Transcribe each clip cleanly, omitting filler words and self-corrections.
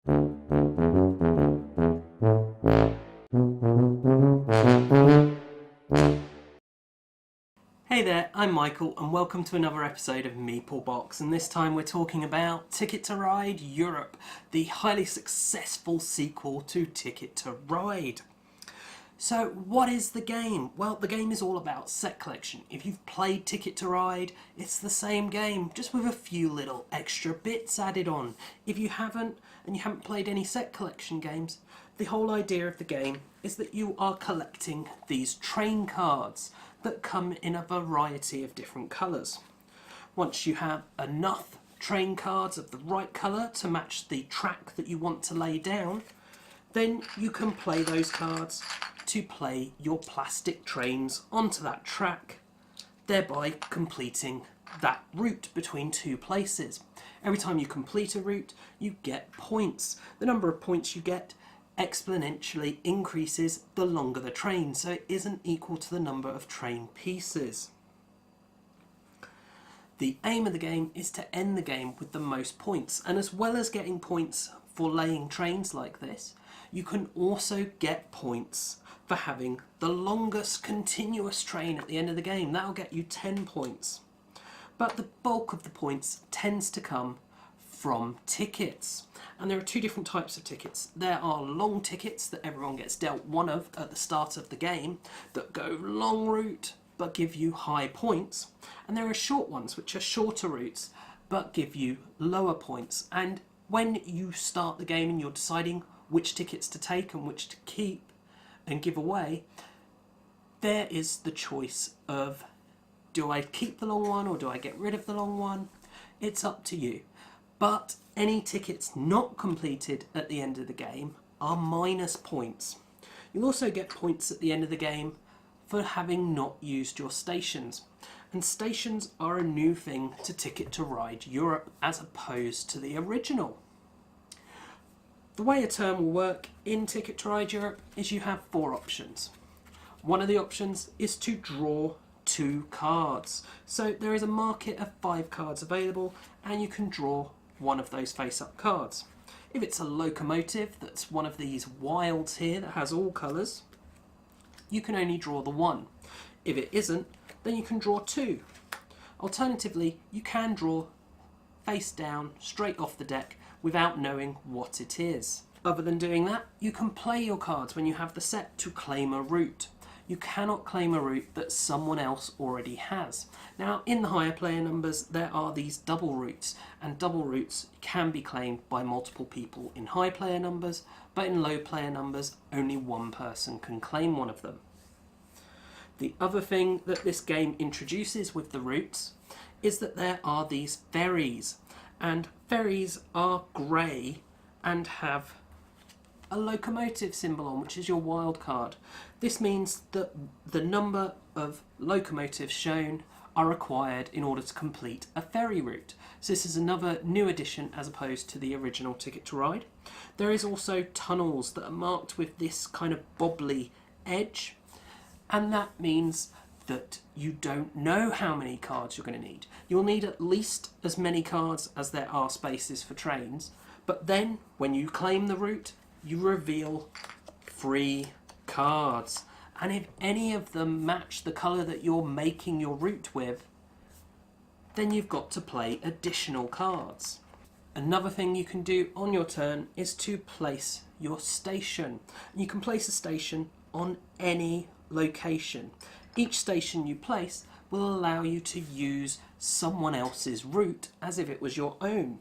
Hey there, I'm Michael and welcome to another episode of Meeple Box, and this time we're talking about Ticket to Ride Europe, the highly successful sequel to Ticket to Ride. So what is the game? Well, the game is all about set collection. If you've played Ticket to Ride, it's the same game, just with a few little extra bits added on. If you haven't, and you haven't played any set collection games, the whole idea of the game is that you are collecting these train cards that come in a variety of different colours. Once you have enough train cards of the right colour to match the track that you want to lay down, then you can play those cards to play your plastic trains onto that track, thereby completing that route between two places. Every time you complete a route, you get points. The number of points you get exponentially increases the longer the train, so it isn't equal to the number of train pieces. The aim of the game is to end the game with the most points, and as well as getting points for laying trains like this, you can also get points for having the longest continuous train at the end of the game. That'll get you 10 points. But the bulk of the points tends to come from tickets. And there are two different types of tickets. There are long tickets that everyone gets dealt one of at the start of the game that go long route but give you high points. And there are short ones which are shorter routes but give you lower points. And when you start the game and you're deciding which tickets to take and which to keep and give away, there is the choice of, do I keep the long one or do I get rid of the long one? It's up to you. But any tickets not completed at the end of the game are minus points. You'll also get points at the end of the game for having not used your stations. And stations are a new thing to Ticket to Ride Europe as opposed to the original. The way a turn will work in Ticket to Ride Europe is you have 4 options. One of the options is to draw 2 cards. So there is a market of 5 cards available and you can draw one of those face-up cards. If it's a locomotive that's one of these wilds here that has all colours, you can only draw the 1. If it isn't, then you can draw 2. Alternatively, you can draw face down straight off the deck without knowing what it is. Other than doing that, you can play your cards when you have the set to claim a route. You cannot claim a route that someone else already has. Now, in the higher player numbers, there are these double routes, and double routes can be claimed by multiple people in high player numbers, but in low player numbers, only one person can claim one of them. The other thing that this game introduces with the routes is that there are these ferries, and ferries are grey and have a locomotive symbol on, which is your wild card. This means that the number of locomotives shown are required in order to complete a ferry route. So this is another new addition as opposed to the original Ticket to Ride. There is also tunnels that are marked with this kind of bobbly edge, and that means that you don't know how many cards you're going to need. You'll need at least as many cards as there are spaces for trains, but then when you claim the route, you reveal 3 cards, and if any of them match the colour that you're making your route with, then you've got to play additional cards. Another thing you can do on your turn is to place your station. You can place a station on any location. Each station you place will allow you to use someone else's route as if it was your own.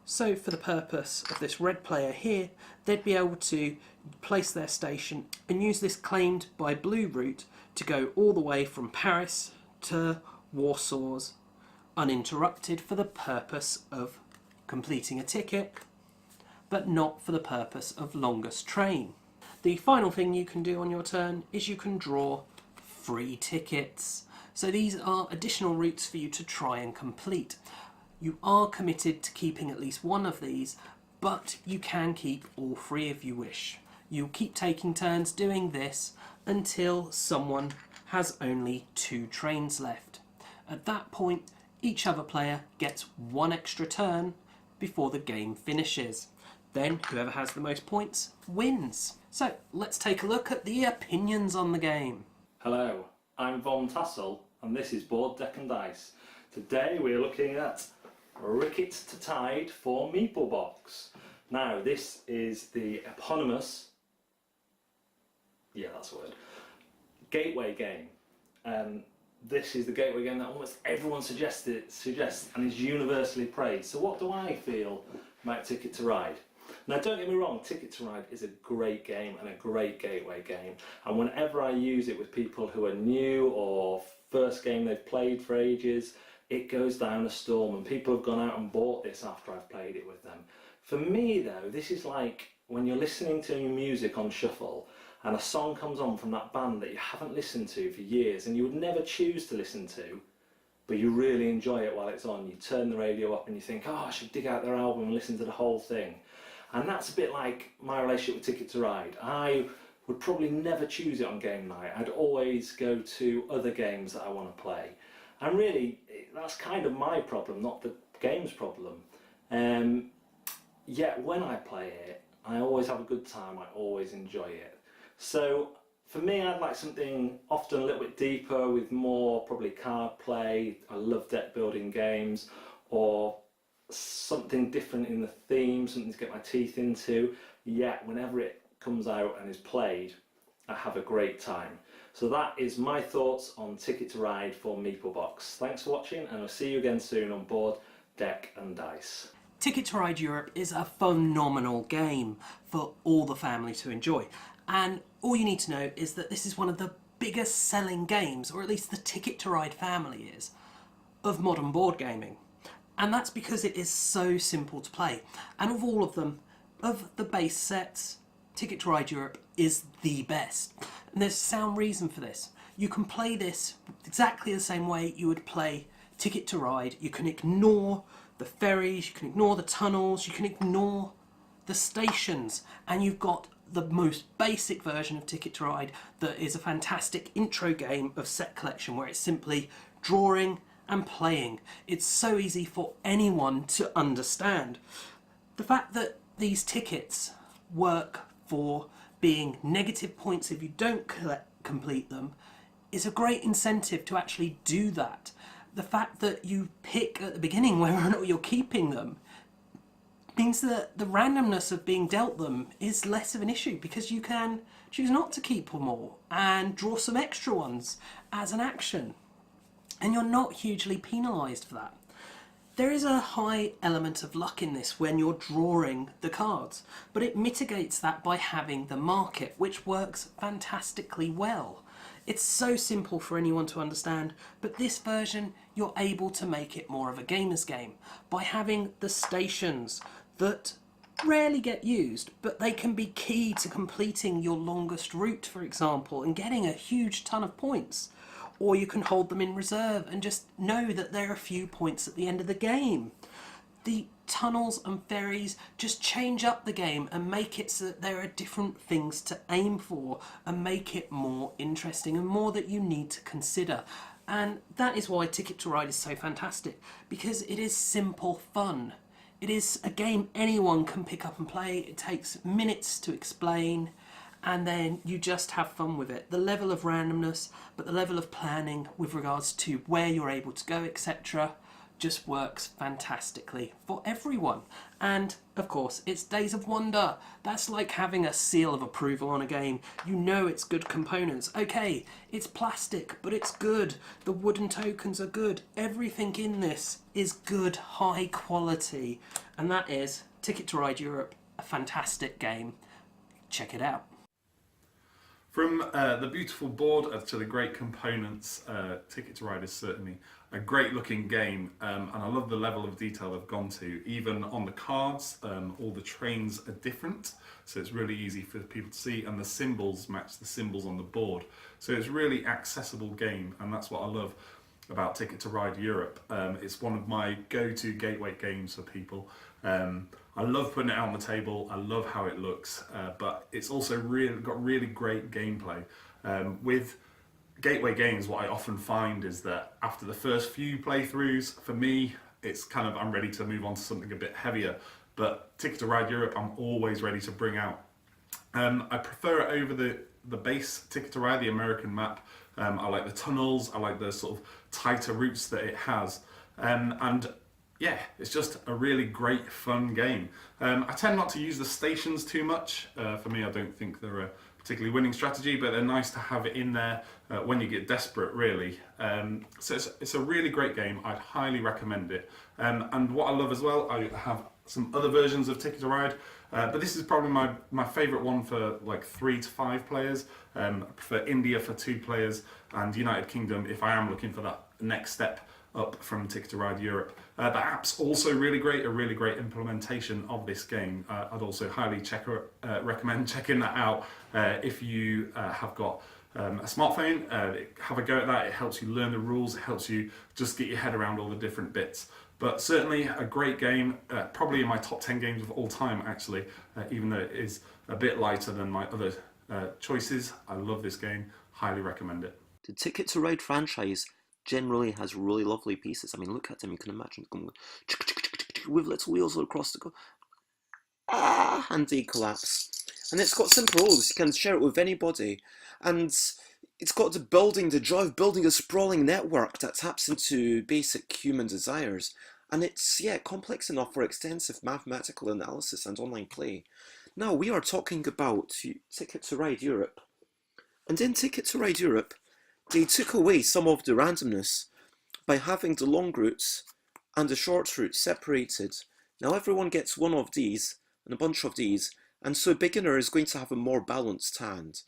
So for the purpose of this red player here, they'd be able to place their station and use this claimed by blue route to go all the way from Paris to Warsaw's uninterrupted for the purpose of completing a ticket, but not for the purpose of longest train. The final thing you can do on your turn is you can draw free tickets. So these are additional routes for you to try and complete. You are committed to keeping at least one of these, but you can keep all 3 if you wish. You'll keep taking turns doing this until someone has only 2 trains left. At that point, each other player gets 1 extra turn before the game finishes. Then whoever has the most points wins. So let's take a look at the opinions on the game. Hello, I'm Von Tassel and this is Board, Deck and Dice. Today we're looking at Ricket to Tide for Meeple box. Now this is the eponymous, that's a word, gateway game. This is the gateway game that almost everyone suggests and is universally praised. So what do I feel about Ticket to Ride? Now don't get me wrong, Ticket to Ride is a great game and a great gateway game, and whenever I use it with people who are new or first game they've played for ages, it goes down a storm and people have gone out and bought this after I've played it with them. For me though, this is like when you're listening to your music on shuffle and a song comes on from that band that you haven't listened to for years and you would never choose to listen to, but you really enjoy it while it's on. You turn the radio up and you think, oh, I should dig out their album and listen to the whole thing. And that's a bit like my relationship with Ticket to Ride. I would probably never choose it on game night. I'd always go to other games that I want to play. And really, that's kind of my problem, not the game's problem. Yet when I play it, I always have a good time, I always enjoy it. So for me, I'd like something often a little bit deeper with more probably card play. I love deck building games, or something different in the theme, something to get my teeth into. Yet whenever it comes out and is played, I have a great time. So that is my thoughts on Ticket to Ride for Meeple box. Thanks for watching and I'll see you again soon on Board, Deck and Dice. Ticket to Ride Europe is a phenomenal game for all the family to enjoy. And all you need to know is that this is one of the biggest selling games, or at least the Ticket to Ride family is, of modern board gaming. And that's because it is so simple to play. And of all of them, of the base sets, Ticket to Ride Europe is the best. And there's a sound reason for this. You can play this exactly the same way you would play Ticket to Ride. You can ignore the ferries, you can ignore the tunnels, you can ignore the stations, and you've got the most basic version of Ticket to Ride that is a fantastic intro game of set collection where it's simply drawing and playing. It's so easy for anyone to understand. The fact that these tickets work for being negative points if you don't complete them is a great incentive to actually do that. The fact that you pick at the beginning whether or not you're keeping them means that the randomness of being dealt them is less of an issue, because you can choose not to keep them all and draw some extra ones as an action, and you're not hugely penalised for that. There is a high element of luck in this when you're drawing the cards, but it mitigates that by having the market, which works fantastically well. It's so simple for anyone to understand, but this version you're able to make it more of a gamer's game by having the stations that rarely get used, but they can be key to completing your longest route, for example, and getting a huge ton of points. Or you can hold them in reserve and just know that there are a few points at the end of the game. The tunnels and ferries just change up the game and make it so that there are different things to aim for and make it more interesting and more that you need to consider. And that is why Ticket to Ride is so fantastic, because it is simple fun. It is a game anyone can pick up and play. It takes minutes to explain, and then you just have fun with it. The level of randomness, but the level of planning with regards to where you're able to go, etc., just works fantastically for everyone. And of course, it's Days of Wonder. That's like having a seal of approval on a game. You know it's good components. Okay, it's plastic, but it's good. The wooden tokens are good. Everything in this is good, high quality. And that is Ticket to Ride Europe, a fantastic game. Check it out. From the beautiful board to the great components, Ticket to Ride is certainly a great looking game, and I love the level of detail they've gone to. Even on the cards, all the trains are different, so it's really easy for people to see, and the symbols match the symbols on the board. So it's a really accessible game, and that's what I love about Ticket to Ride Europe. It's one of my go-to gateway games for people. I love putting it out on the table, I love how it looks, but it's also got really great gameplay. With gateway games, what I often find is that after the first few playthroughs, for me, it's kind of, I'm ready to move on to something a bit heavier. but Ticket to Ride Europe I'm always ready to bring out. I prefer it over the base Ticket to Ride, the American map. I like the tunnels, I like the sort of tighter routes that it has. And yeah, it's just a really great, fun game. I tend not to use the stations too much. For me, I don't think they're a particularly winning strategy, but they're nice to have it in there when you get desperate, really. So it's a really great game. I'd highly recommend it. And what I love as well, I have some other versions of Ticket to Ride, but this is probably my favourite one for like 3 to 5 players. I prefer India for 2 players, and United Kingdom if I am looking for that next step up from Ticket to Ride Europe. The app's also really great, a really great implementation of this game. I'd also highly recommend checking that out if you have got a smartphone. Have a go at that. It helps you learn the rules, it helps you just get your head around all the different bits. But certainly a great game, probably in my top 10 games of all time actually, even though it is a bit lighter than my other choices. I love this game, highly recommend it. The Ticket to Ride franchise generally has really lovely pieces. I mean, look at them, you can imagine going with little wheels all across the go. And they collapse. And it's got simple rules, you can share it with anybody. And it's got the joy of building a sprawling network that taps into basic human desires. And it's, yeah, complex enough for extensive mathematical analysis and online play. Now, we are talking about Ticket to Ride Europe. And in Ticket to Ride Europe, they took away some of the randomness by having the long routes and the short routes separated. Now everyone gets one of these and a bunch of these, and so a beginner is going to have a more balanced hand.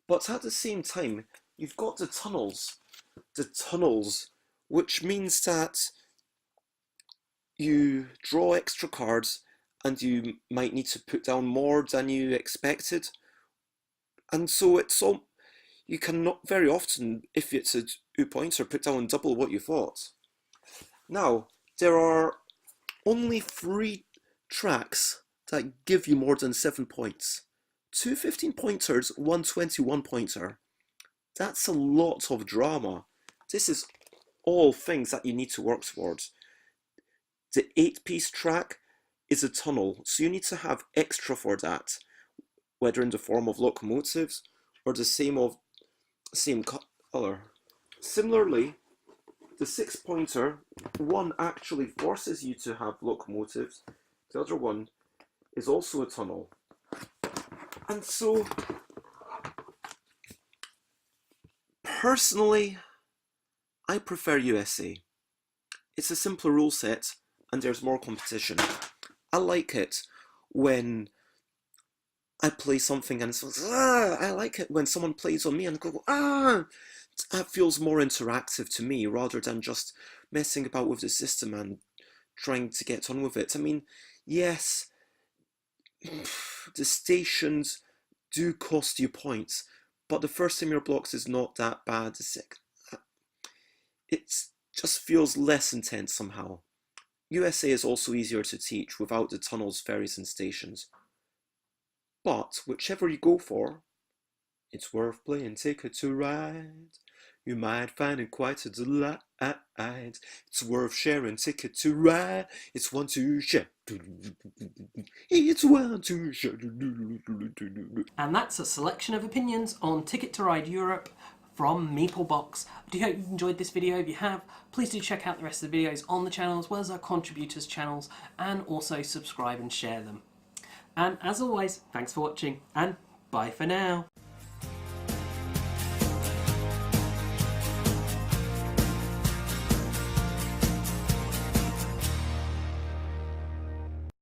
But at the same time, you've got the tunnels, which means that you draw extra cards and you might need to put down more than you expected. And so you cannot very often, if it's a 2-pointer, put down double what you thought. Now, there are only 3 tracks that give you more than 7 points. 2 15-pointers, 1 21-pointer. That's a lot of drama. This is all things that you need to work towards. The 8-piece track is a tunnel, so you need to have extra for that, whether in the form of locomotives or the same color. Similarly, the 6-pointer, one actually forces you to have locomotives, the other one is also a tunnel. And so, personally, I prefer USA. It's a simpler rule set and there's more competition. I like it when I play something and it's I like it when someone plays on me and go, that feels more interactive to me rather than just messing about with the system and trying to get on with it. I mean, yes, the stations do cost you points, but the first time your blocks is not that bad. It just feels less intense somehow. USA is also easier to teach without the tunnels, ferries and stations. But whichever you go for, it's worth playing Ticket to Ride. You might find it quite a delight. It's worth sharing Ticket to Ride. It's one to share. It's one to share. And that's a selection of opinions on Ticket to Ride Europe from Meeple Box. I do hope you've enjoyed this video. If you have, please do check out the rest of the videos on the channel as well as our contributors' channels, and also subscribe and share them. And as always, thanks for watching and bye for now.